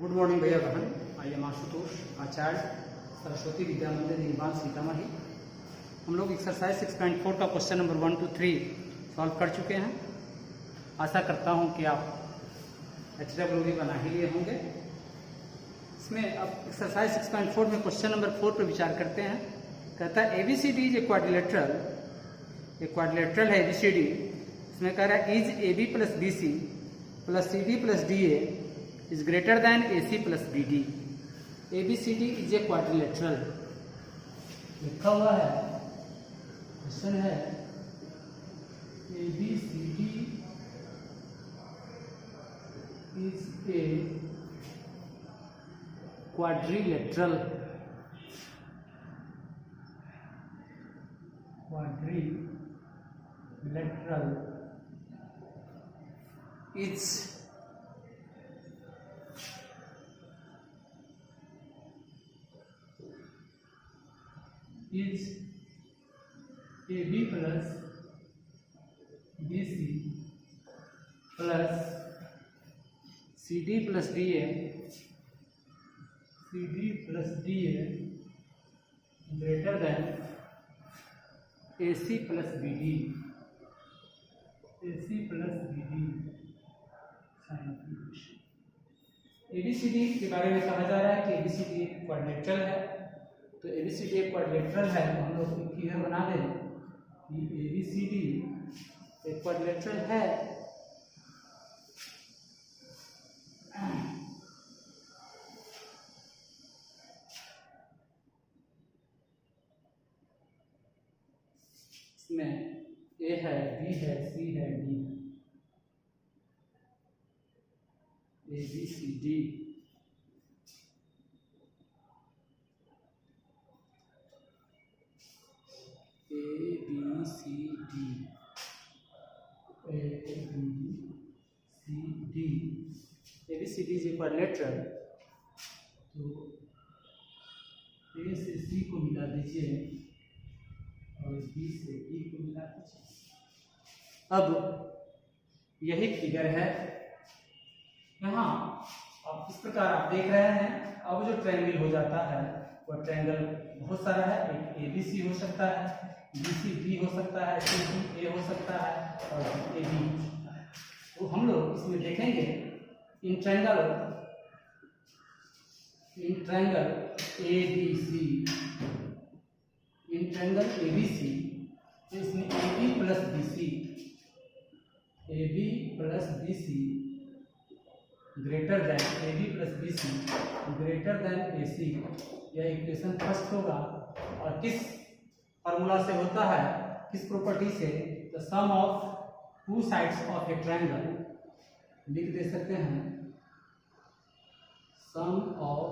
Good morning भैया बहन। I am Ashutosh आचार्य, सरस्वती विद्या मंदिर निर्माण सीतामढ़ी। हम लोग एक्सरसाइज 6.4 का क्वेश्चन नंबर 1 to 3 सॉल्व कर चुके हैं। आशा करता हूं कि आप HW भी बना ही लिए होंगे। इसमें अब एक्सरसाइज 6.4 में क्वेश्चन नंबर 4 पर विचार करते हैं। कहता है ABCD इज ए क्वाड्रिलेटरल है ABCD। इसमें कह रहा है is AB plus BC plus CD plus DA is greater than AC plus BD। ABCD is a quadrilateral लिखा हुआ है। क्वेश्चन है ABCD is a quadrilateral is AB plus BC plus CD plus DA greater than AC plus BD। ABCD के बारे में कहा जा रहा है कि ABCD एक क्वाड्रिलेटरल है। तो ABCD एक क्वाड्रिलेटरल है तो हम लोग फिगर बना दें कि ABCD एक क्वाड्रिलेटरल है। इसमें A है, B है, C है, D है। ABCD ABCD is equilateral. तो A से C को मिला दीजिए और B से E को मिला दीजिए। अब यही फिगर है। यहाँ अब इस प्रकार आप देख रहे हैं। अब जो ट्रायंगल हो जाता है वह ट्रायंगल बहुत सारा है। एक ABC हो सकता है, BCD हो सकता है, CDA हो सकता है और AB हो सकता है। तो हम लोग इसमें देखेंगे इन ट्रायंगल ABC, इसमें AB plus BC greater than AC। यह इक्वेशन फर्स्ट होगा। और किस फॉर्मूला से होता है, किस प्रॉपर्टी से? The sum of two sides of a triangle. लिख दे सकते हैं sum of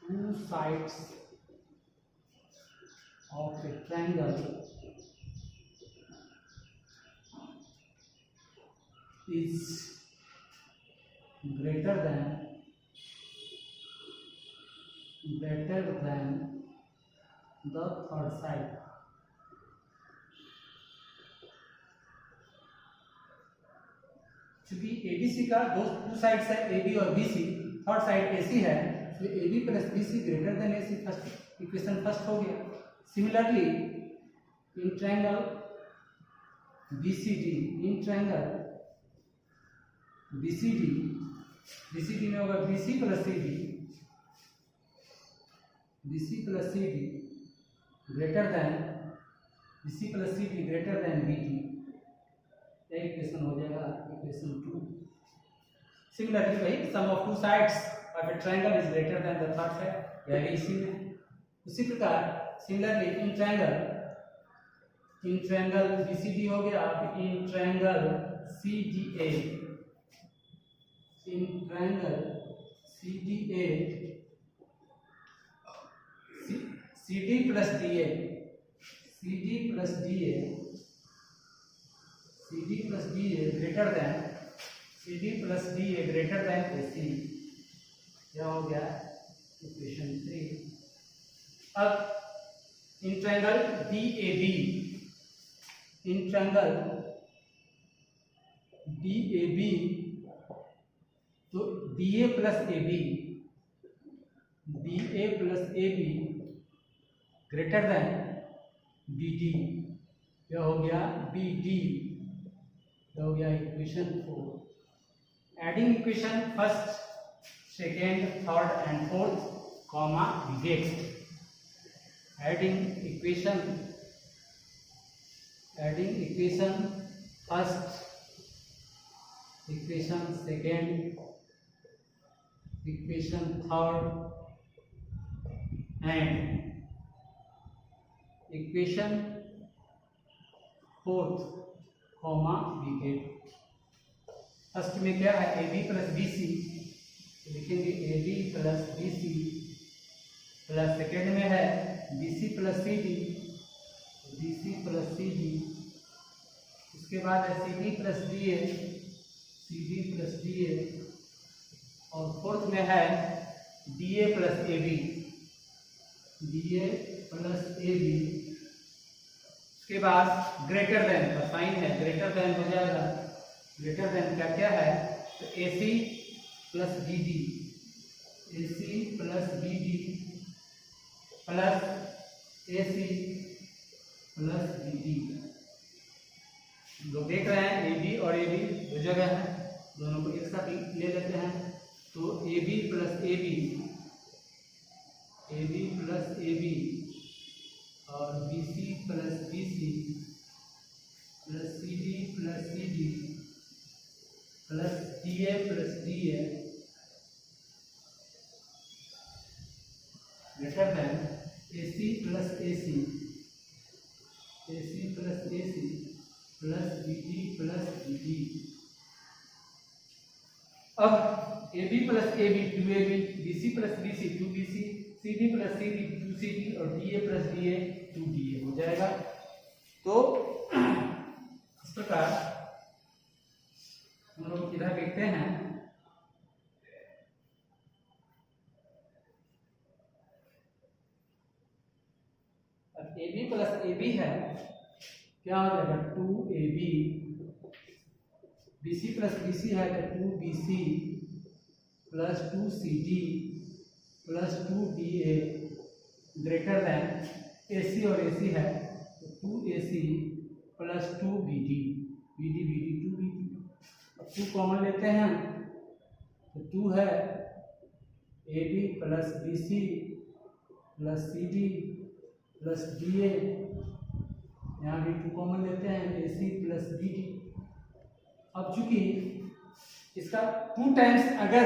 two sides of a triangle is greater than the third side। चूंकि ABC का टू साइड्स है AB और BC, थर्ड साइड AC है, इसलिए AB plus BC greater than AC। First equation first हो गया। सिमिलरली इन ट्रायंगल BCD में होगा BC plus CD greater than BD। यह इक्वेशन हो जाएगा इक्वेशन 2। सिमिलरली भाई sum of two sides of a triangle is greater than the third side, यह भी इसी में। उसी प्रकार सिमिलरली इन ट्रायंगल BCD हो गया। In triangle CDA CD plus DA greater than AC। यह हो गया इक्वेशन 3। अब इन ट्रायंगल DAB DAB तो DA plus AB greater than BD, यह हो गया BD, यह हो गया equation 4। Adding equation first, second, third and fourth, comma next. Adding equation first, equation second, equation third and equation fourth, comma next. First में क्या है, AB प्लस BC, लिखेंगे AB plus BC plus, second में है BC plus CD, उसके बाद है CD plus DA, और फोर्थ में है DA प्लस AB, उसके बाद ग्रेटर देन का साइन है, ग्रेटर देन हो जाएगा, ग्रेटर देन क्या क्या है, तो AC plus BD plus AC plus BD। लोग देख रहे हैं AB और AB दो जगह है, दोनों को एक साथ ले लेते हैं। तो AB प्लस AB और BC plus CD plus DA plus DA greater than AC plus BD plus BD। अब AB plus AB 2AB, BC plus BC 2BC, CD plus CD 2CD और DA प्लस DA 2DA हो जाएगा। तो इस प्रकार हम लोग इधर देखते हैं, अब AB प्लस AB है, क्या हो जाएगा 2AB, BC प्लस BC है तो 2BC plus 2CD plus 2DA greater than AC और AC है तो 2AC plus 2BD, BD 2BD। अब 2 कॉमन लेते हैं तो 2 है AB plus BC plus CD plus DA, यहाँ भी 2 कॉमन लेते हैं AC प्लस BD। अब चूंकि इसका 2 टाइम्स, अगर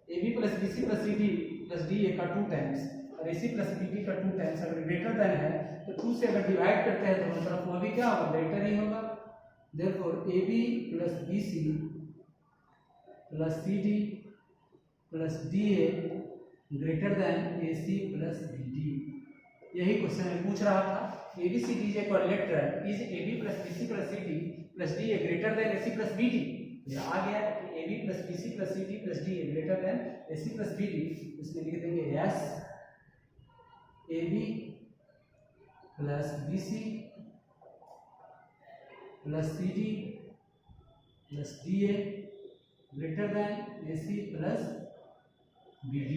AB plus BC plus CD plus DA का 2 टाइम्स और AC प्लस BD का 2 टाइम्स अगर ग्रेटर देन है तो 2 से अगर डिवाइड करते हैं तो मतलब वो भी क्या होगा, ग्रेटर ही होगा। Therefore AB plus BC plus CD plus DA greater than AC plus BD। यही क्वेश्चन में पूछ रहा था, ABCD is a quadrilateral, is AB plus BC plus CD plus DA greater than AC plus BD। ये आ गया कि AB plus BC plus CD plus DA greater than AC plus BD, इसमें लिख देंगे yes AB plus BC plus CD plus DA greater than AC plus BD।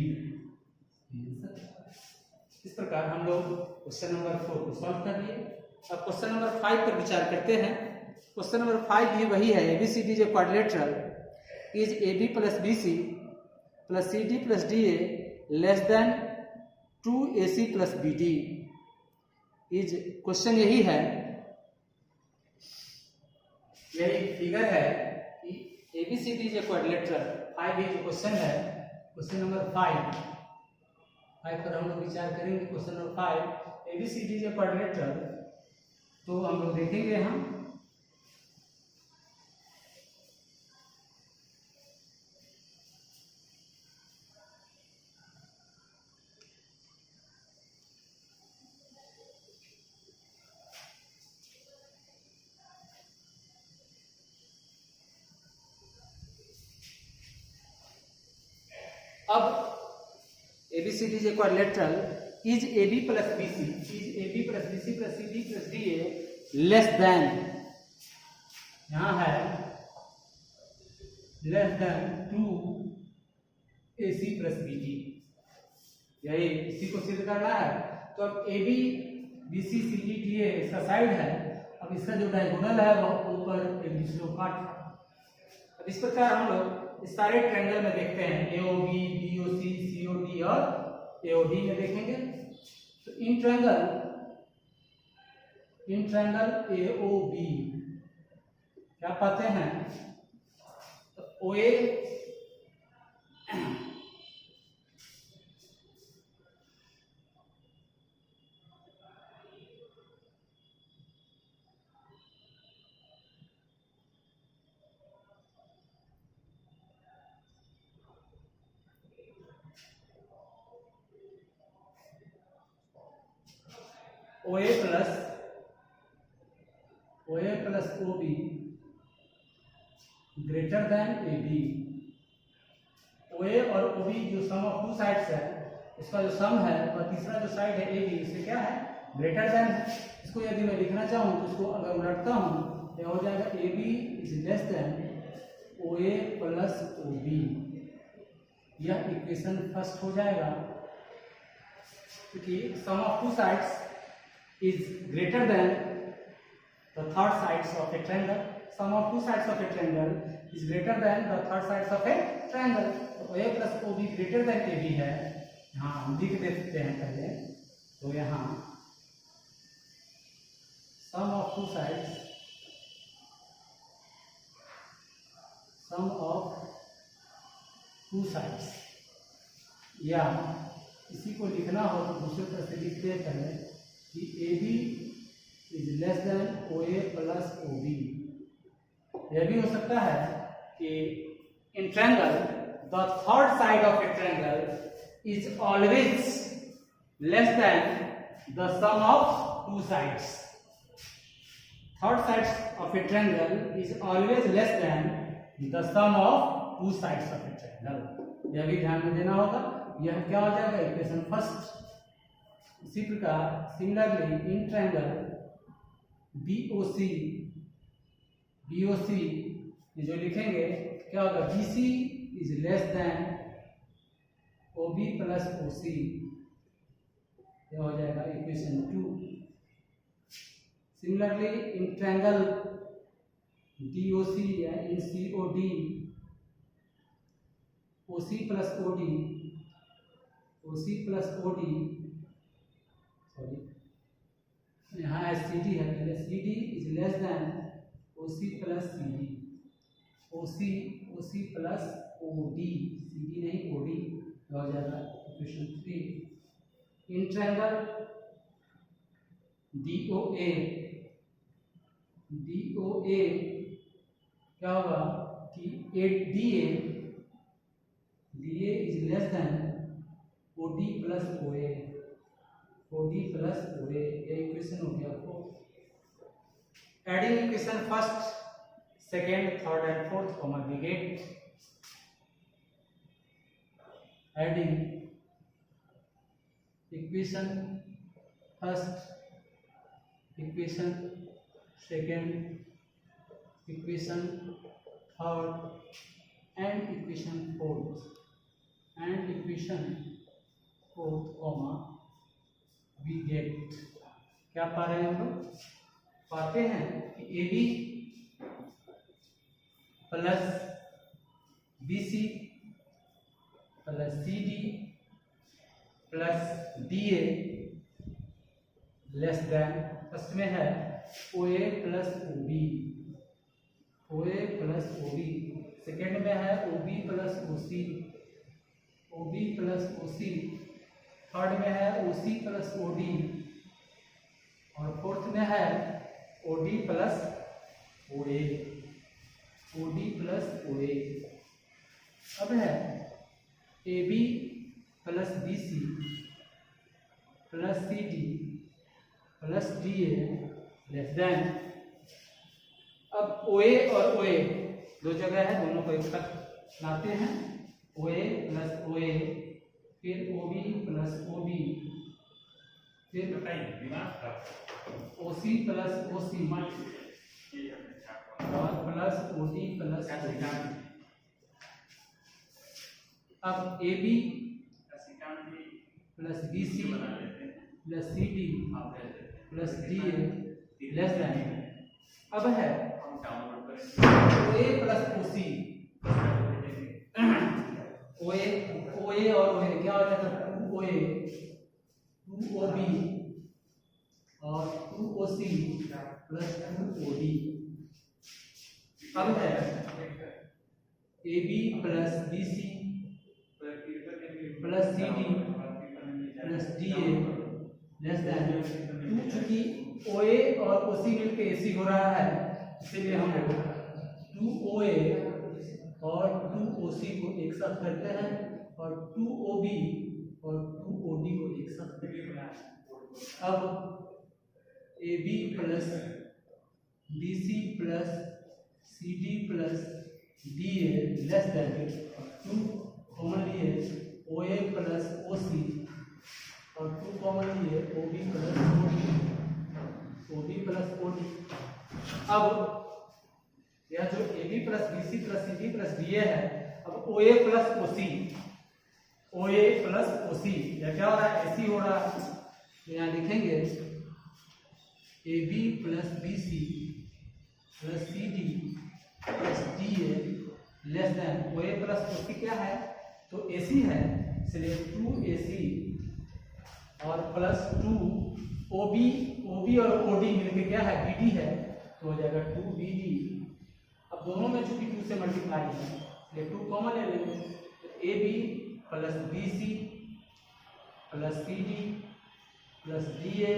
इस प्रकार हम लोग क्वेश्चन नंबर 4 को सॉल्व कर लिए। अब क्वेश्चन नंबर 5 पर विचार करते हैं। क्वेश्चन नंबर 5 भी वही है, ABCD is a quadrilateral, is AB plus BC plus CD plus DA less than 2AC plus BD। Is question यही है, यही फिगर है कि ABCD इज ए क्वाड्रिलेटरल। 5 भी क्वेश्चन है, क्वेश्चन नंबर 5 पर हम लोग विचार करेंगे। Question number 5, ABCD is a quadrilateral, तो हम लोग देखेंगे हम अब ABCD is a quadrilateral, is AB plus BC plus CD plus DA less than, यहाँ है less than 2AC plus BD, यही इसी को सिद्ध करना है। तो अब AB BC CD DA इसका साइड है, अब इसका जो डायगोनल है वह ऊपर एक दूसरे को काट रहा है। अब इस प्रकार हम लोग इस सारे ट्रायंगल में देखते हैं, AOB BOC COD और AOD में देखेंगे। तो इन ट्रायंगल AOB क्या पाते हैं, तो OA plus OB greater than AB। OA और OB जो सम ऑफ टू साइड्स है, इसका जो सम है वह तीसरा जो साइड है AB इससे क्या है, ग्रेटर देन। इसको यदि मैं लिखना चाहूँ तो इसको अगर उलटता हूँ तो हो जाएगा AB is less than OA plus OB। यह इक्वेशन फर्स्ट हो जाएगा, क्योंकि sum of two sides is greater than the third sides of a triangle. Sum of two sides of a triangle is greater than the third sides of a triangle. तो OA plus OB greater than AB है, यहाँ हम लिख देते हैं पहले। तो यहाँ sum of two sides, या इसी को लिखना हो तो दूसरे तरह से लिखते हैं पहले कि AB is less than OA plus OB। यह भी हो सकता है कि in triangle the third side of a triangle is always less than the sum of two sides. Third side of a triangle is always less than the sum of two sides of a triangle. यह भी ध्यान में देना होगा। यह क्या हो जाएगा, इक्वेशन फर्स्ट। इसी प्रकार सिमिलरली इन ट्रायंगल BOC ये जो लिखेंगे क्या होगा, BC is less then OB plus OC, यह हो जाएगा equation 2। Similarly in triangle DOC या इन COD OC plus OD sorry, यहाँ CD है, पहले CD is less then OC plus CD, OC plus OD, CD नहीं OD, हो जाएगा इक्वेशन 3। इन ट्रायंगल DOA क्या होगा कि DA is less than OD plus OA, ये इक्वेशन हो गया आपको। Adding equation first, second, third and fourth को multiplicate. Adding equation first, equation second, equation third and equation fourth comma we get, क्या पा रहे हैं हम लोग, पाते हैं कि AB plus BC plus CD plus DA less than, first में है OA प्लस OB, सेकेंड में है OB प्लस OC, थर्ड में है OC प्लस OD, और फोर्थ में है OD प्लस OA। अब है AB plus BC plus CD plus DA less than, अब OA और OA दो जगह है, दोनों को एक साथ लाते हैं, OA प्लस OA, फिर OB प्लस OB, फिर OC प्लस OC और प्लस OD प्लस OD, अब A B plus B C plus C D plus D A less than, अब है ओ ए प्लस ओ सी, ओ ए और ओ ए क्या हो जाता है, 2 ओ ए 2 ओ बी और 2 ओ सी प्लस 2 ओ डी। अब है A B plus B C plus C D plus D A less than 2, चूंकि ओ ए और ओ सी मिलकर ए सी हो रहा है, इसलिए हम लोग 2 ओ ए और 2 ओ सी को एक साथ करते हैं और 2 ओ बी और 2 ओ डी को एक साथ करते हैं। अब A B plus B C plus C D plus D A less than 2 common लिए ओ ए प्लस ओ सी और 2 कॉमन लिए O B plus O D. अब यह जो A B plus B C plus C D plus D A है, अब ओ A plus O C, O A plus O सी, यह क्या हो रहा है, ऐसी हो रहा है। तो यहाँ लिखेंगे A B plus B C plus C D plus D A less than O A plus O C क्या है, तो ए सी है, इसलिए 2 ए सी और प्लस 2 ओ बी और ओ डी मिलकर क्या है, बी डी है, तो हो जाएगा 2 बी डी। अब दोनों में चूंकि 2 से मल्टीप्लाई है इसलिए 2 कॉमन ले लेंगे, A B plus B C plus C D plus D A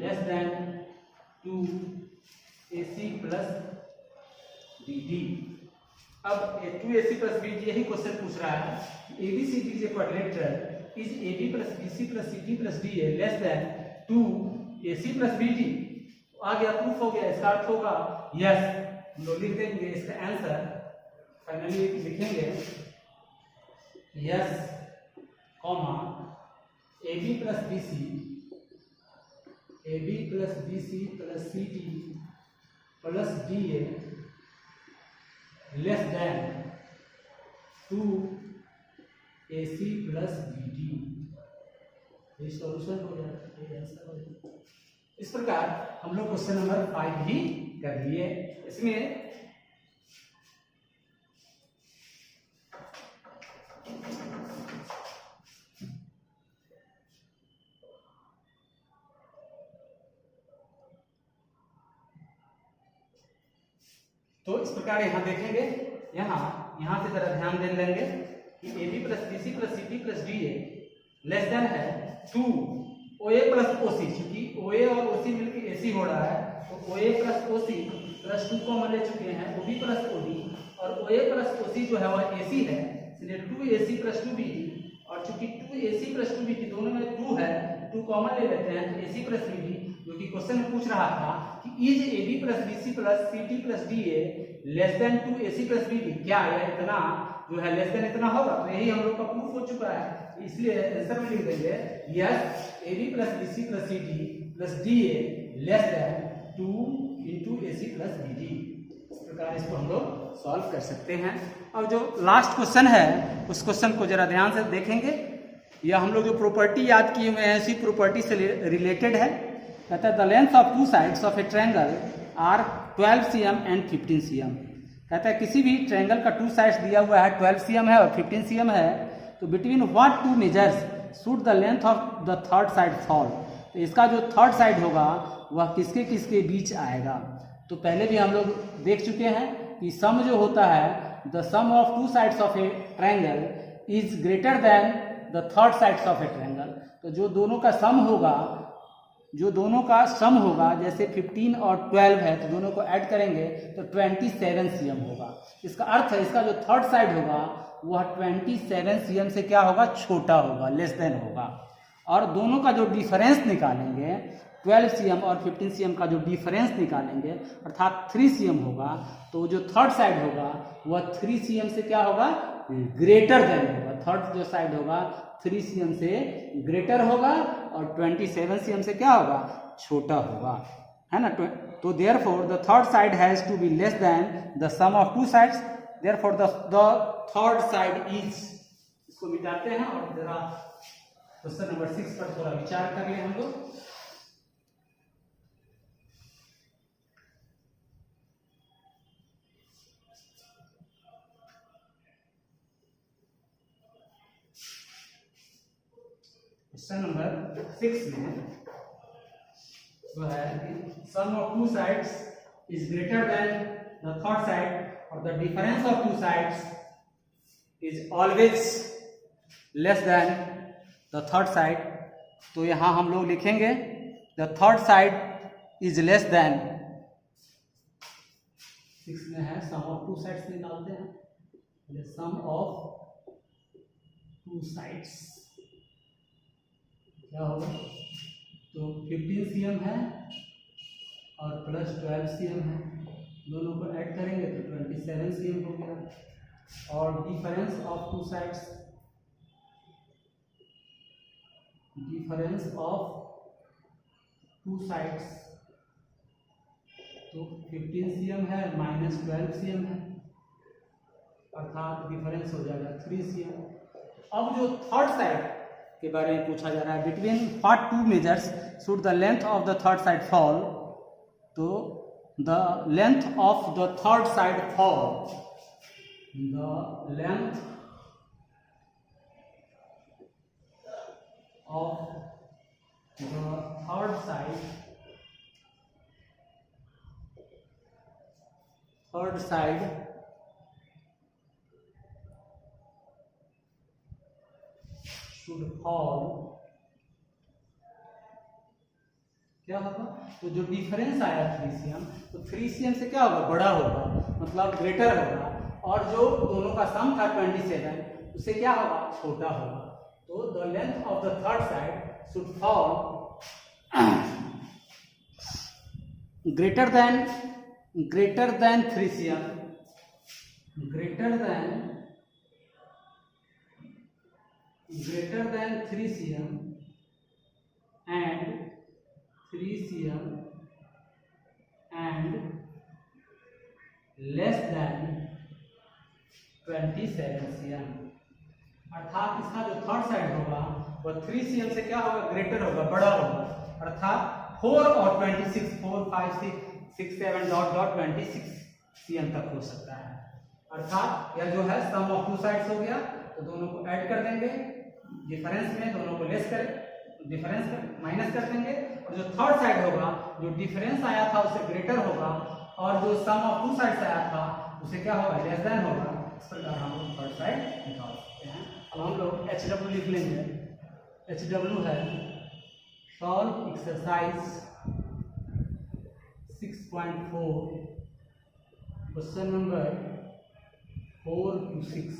less than 2 A C plus B D. अब 2 A C plus B D, यही क्वेश्चन पूछ रहा है, A B C D is a quadrilateral, is A B plus B C plus C D plus D A less than 2 A C plus B D. आ गया, proof हो गया, इसका अर्थ होगा यस। हम लोग लिख देंगे इसका आंसर, फाइनली लिखेंगे yes comma A B plus B C plus C D plus D A less than 2 A C plus B D. ये सॉल्यूशन हो जाता है, आंसर हो जाता है। इस प्रकार हम लोग क्वेश्चन नंबर 5 भी कर लिए। इसमें तो इस प्रकार यहाँ देखेंगे, यहाँ से जरा ध्यान दे लेंगे कि A B plus B C plus C D plus D A less than है 2 ओ ए प्लस ओ सी, चूंकि ओ ए और ओ सी मिलकर ए सी हो रहा है, तो O A plus O C plus 2 common ले चुके हैं, O B plus O D, और ओ ए प्लस ओ सी जो है वह ए सी है, इसलिए 2 A C plus 2 B D, और चूंकि 2 A C plus 2 B D दोनों में 2 है, 2 कॉमन ले लेते हैं, A C plus B D, जो कि क्वेश्चन में पूछ रहा था कि is A B plus B C plus C D plus D A less than 2 A C plus B D, क्या यह इतना जो है लेस देन इतना होगा, तो यही हम लोग का प्रूफ हो चुका है, इसलिए आंसर में लिख देंगे yes A B plus B C plus C D plus D A less than 2 into A C plus B D. इस प्रकार इसको हम लोग सॉल्व कर सकते हैं। अब जो लास्ट क्वेश्चन है उस क्वेश्चन को जरा ध्यान से देखेंगे। यह हम लोग जो प्रॉपर्टी याद किए हुए हैं, इसी प्रॉपर्टी से रिलेटेड है। कहता है the length of 2 sides of a triangle are 12 cm and 15 cm। कहता है किसी भी ट्रायंगल का 2 साइड्स दिया हुआ है, 12 cm है और 15 cm है, तो between what 2 measures should the length of the third side fall. तो इसका जो थर्ड साइड होगा वह किसके किसके बीच आएगा। तो पहले भी हम लोग देख चुके हैं कि सम जो होता है, the sum of 2 sides of a triangle is greater than the third sides of a triangle. तो जो दोनों का सम होगा, जैसे 15 और 12 है, तो दोनों को ऐड करेंगे तो 27 cm होगा। इसका अर्थ है इसका जो थर्ड साइड होगा वह 27 cm से क्या होगा, छोटा होगा, लेस देन होगा। और दोनों का जो डिफरेंस निकालेंगे, 12 cm और 15 cm का जो डिफरेंस निकालेंगे, अर्थात 3 cm होगा, तो जो थर्ड साइड होगा वह 3 cm से क्या होगा, ग्रेटर देन होगा। थर्ड जो साइड होगा 3 cm से ग्रेटर होगा और 27 cm से क्या होगा, छोटा होगा, है ना। तो therefore the third side has to be less than the sum of 2 sides. therefore the third side is, इसको मिटाते हैं और जरा क्वेश्चन नंबर 6 पर थोड़ा विचार कर ले हम लोग। क्वेश्चन नंबर 6 में जो है sum of two sides is greater than the third side और the difference of two sides is always less than the third side. तो यहां हम लोग लिखेंगे the third side is less than, 6 में है सम ऑफ टू साइड्स निकालते हैं, सम ऑफ टू साइड्स क्या होगा, तो 15 cm है और प्लस 12 cm है, दोनों को ऐड करेंगे तो 27 cm हो गया। और difference of two sides, difference of two sides तो 15 cm है माइनस 12 cm है, अर्थात डिफरेंस हो जाएगा 3 cm। अब जो थर्ड साइड के बारे में पूछा जा रहा है, between what two measures should the length of the third side fall, तो the length of the third side fall, the length of the third side should fall, क्या होगा, तो जो डिफरेंस आया 3 cm, तो 3 cm से क्या होगा, बड़ा होगा, मतलब ग्रेटर होगा, और जो दोनों का सम था 27 उससे क्या होगा, छोटा होगा। तो the length of the third side should fall greater than 3 cm, greater than 3 cm and 3 cm and less than 27 cm। अर्थात इसका जो थर्ड साइड होगा वो 3 cm से क्या होगा, ग्रेटर होगा, बड़ा होगा, अर्थात 4 और 26, 4 5 6 7 डॉट 26 cm तक हो सकता है। अर्थात यह जो है सम ऑफ टू साइड्स हो गया, तो दोनों को ऐड कर देंगे, डिफरेंस में दोनों को लेस कर, डिफरेंस माइनस कर देंगे, और जो थर्ड साइड होगा, जो डिफरेंस आया था उससे ग्रेटर होगा, और जो सम ऑफ टू साइड्स आया था उसे क्या होगा, लेस देन होगा। इस प्रकार हम लोग थर्ड साइड निकाल सकते हैं। अब हम लोग HW लिख लेंगे। HW है solve exercise 6.4 question number 4 to 6।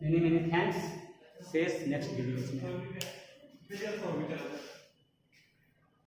Many thanks। Says next videos में।